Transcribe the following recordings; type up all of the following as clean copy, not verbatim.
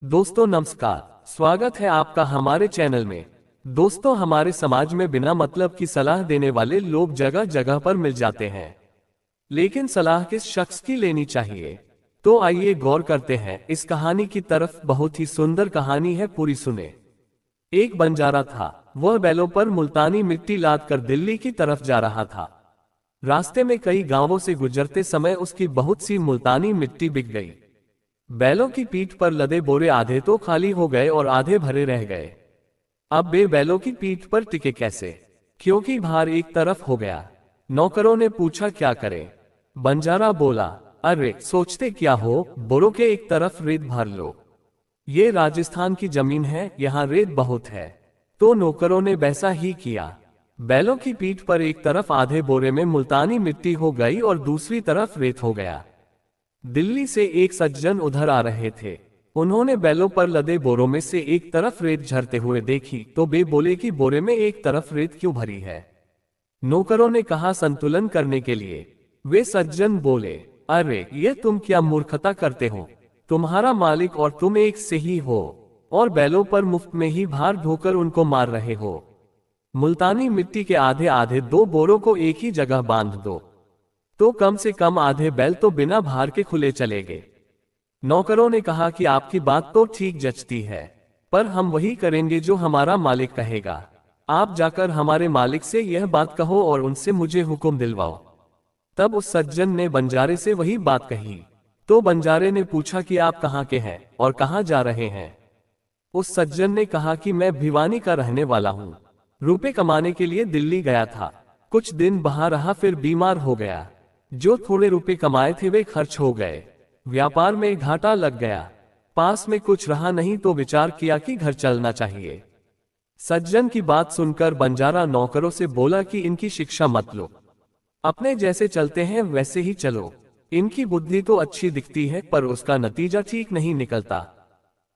दोस्तों नमस्कार। स्वागत है आपका हमारे चैनल में। दोस्तों हमारे समाज में बिना मतलब की सलाह देने वाले लोग जगह जगह पर मिल जाते हैं, लेकिन सलाह किस शख्स की लेनी चाहिए? तो आइए गौर करते हैं इस कहानी की तरफ। बहुत ही सुंदर कहानी है, पूरी सुने। एक बंजारा था, वह बैलों पर मुल्तानी मिट्टी लाद कर दिल्ली की तरफ जा रहा था। रास्ते में कई गांवों से गुजरते समय उसकी बहुत सी मुल्तानी मिट्टी बिक गई। बैलों की पीठ पर लदे बोरे आधे तो खाली हो गए और आधे भरे रह गए। अब वे बैलों की पीठ पर टिके कैसे, क्योंकि भार एक तरफ हो गया। नौकरों ने पूछा क्या करें? बंजारा बोला, अरे सोचते क्या हो, बोरों के एक तरफ रेत भर लो। ये राजस्थान की जमीन है, यहाँ रेत बहुत है। तो नौकरों ने वैसा ही किया। बैलों की पीठ पर एक तरफ आधे बोरे में मुल्तानी मिट्टी हो गई और दूसरी तरफ रेत हो गया। दिल्ली से एक सज्जन उधर आ रहे थे। उन्होंने बैलों पर लदे बोरों में से एक तरफ रेत झरते हुए देखी तो वे बोले कि बोरे में एक तरफ रेत क्यों भरी है? नौकरों ने कहा संतुलन करने के लिए। वे सज्जन बोले, अरे ये तुम क्या मूर्खता करते हो? तुम्हारा मालिक और तुम एक से ही हो, और बैलों पर मुफ्त में ही भार ढोकर उनको मार रहे हो। मुल्तानी मिट्टी के आधे आधे दो बोरों को एक ही जगह बांध दो, तो कम से कम आधे बैल तो बिना भार के खुले चले गए। नौकरों ने कहा कि आपकी बात तो ठीक जचती है, पर हम वही करेंगे जो हमारा मालिक कहेगा। आप जाकर हमारे मालिक से यह बात कहो और उनसे मुझे हुक्म दिलवाओ। तब उस सज्जन ने बंजारे से वही बात कही। तो बंजारे ने पूछा कि आप कहाँ के हैं और कहाँ जा रहे हैं? उस सज्जन ने कहा कि मैं भिवानी का रहने वाला हूँ, रुपए कमाने के लिए दिल्ली गया था। कुछ दिन वहां रहा, फिर बीमार हो गया। जो थोड़े रुपए कमाए थे वे खर्च हो गए, व्यापार में घाटा लग गया। पास में कुछ रहा नहीं तो विचार किया कि घर चलना चाहिए। सज्जन की बात सुनकर बंजारा नौकरों से बोला कि इनकी शिक्षा मत लो, अपने जैसे चलते हैं वैसे ही चलो। इनकी बुद्धि तो अच्छी दिखती है पर उसका नतीजा ठीक नहीं निकलता।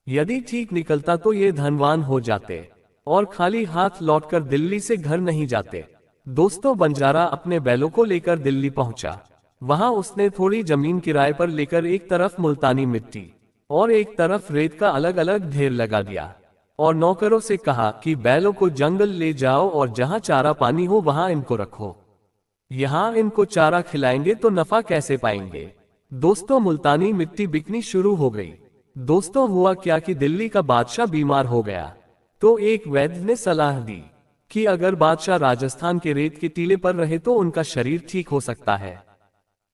यदि ठीक निकलता तो ये धनवान हो जाते और खाली हाथ लौटकर दिल्ली से घर नहीं जाते। दोस्तों बंजारा अपने बैलों को लेकर दिल्ली पहुंचा। वहां उसने थोड़ी जमीन किराए पर लेकर एक तरफ मुल्तानी मिट्टी और एक तरफ रेत का अलग अलग ढेर लगा दिया और नौकरों से कहा कि बैलों को जंगल ले जाओ और जहां चारा पानी हो वहां इनको रखो। यहां इनको चारा खिलाएंगे तो नफा कैसे पाएंगे? दोस्तों मुल्तानी मिट्टी बिकनी शुरू हो गई। दोस्तों हुआ क्या कि दिल्ली का बादशाह बीमार हो गया। तो एक वैद्य ने सलाह दी कि अगर बादशाह राजस्थान के रेत के टीले पर रहे तो उनका शरीर ठीक हो सकता है।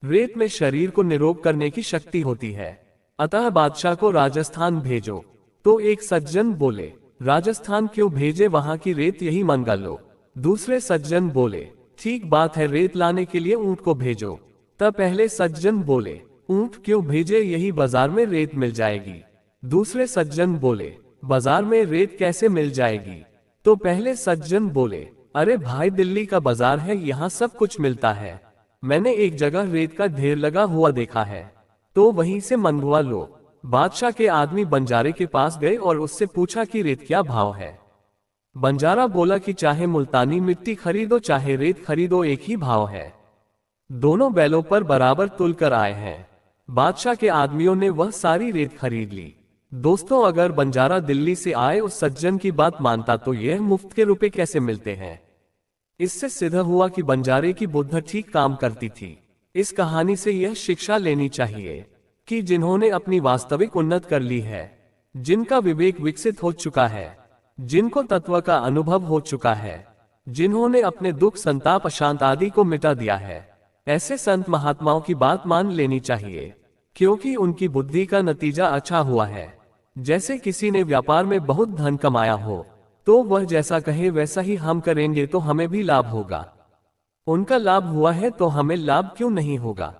रेत में शरीर को निरोग करने की शक्ति होती है, अतः बादशाह को राजस्थान भेजो। तो एक सज्जन बोले, राजस्थान क्यों भेजे, वहां की रेत यही मंगा लो। दूसरे सज्जन बोले, ठीक बात है, रेत लाने के लिए ऊंट को भेजो। तब पहले सज्जन बोले, ऊंट क्यों भेजे, यही बाजार में रेत मिल जाएगी। दूसरे सज्जन बोले, बाजार में रेत कैसे मिल जाएगी? तो पहले सज्जन बोले, अरे भाई दिल्ली का बाजार है, यहाँ सब कुछ मिलता है। मैंने एक जगह रेत का ढेर लगा हुआ देखा है, तो वहीं से मंगवा लो। बादशाह के आदमी बंजारे के पास गए और उससे पूछा कि रेत क्या भाव है। बंजारा बोला कि चाहे मुल्तानी मिट्टी खरीदो चाहे रेत खरीदो एक ही भाव है, दोनों बैलों पर बराबर तुल कर आए हैं। बादशाह के आदमियों ने वह सारी रेत खरीद ली। दोस्तों अगर बंजारा दिल्ली से आए उस सज्जन की बात मानता तो यह मुफ्त के रुपए कैसे मिलते हैं? इससे सिद्ध हुआ कि बंजारे की बुद्धि ठीक काम करती थी। इस कहानी से यह शिक्षा लेनी चाहिए कि जिन्होंने अपनी वास्तविक उन्नत कर ली है, जिनका विवेक विकसित हो चुका है, जिनको तत्व का अनुभव हो चुका है, जिन्होंने अपने दुख संताप अशांत आदि को मिटा दिया है, ऐसे संत महात्माओं की बात मान लेनी चाहिए, क्योंकि उनकी बुद्धि का नतीजा अच्छा हुआ है। जैसे किसी ने व्यापार में बहुत धन कमाया हो, तो वह जैसा कहे वैसा ही हम करेंगे तो हमें भी लाभ होगा। उनका लाभ हुआ है तो हमें लाभ क्यों नहीं होगा?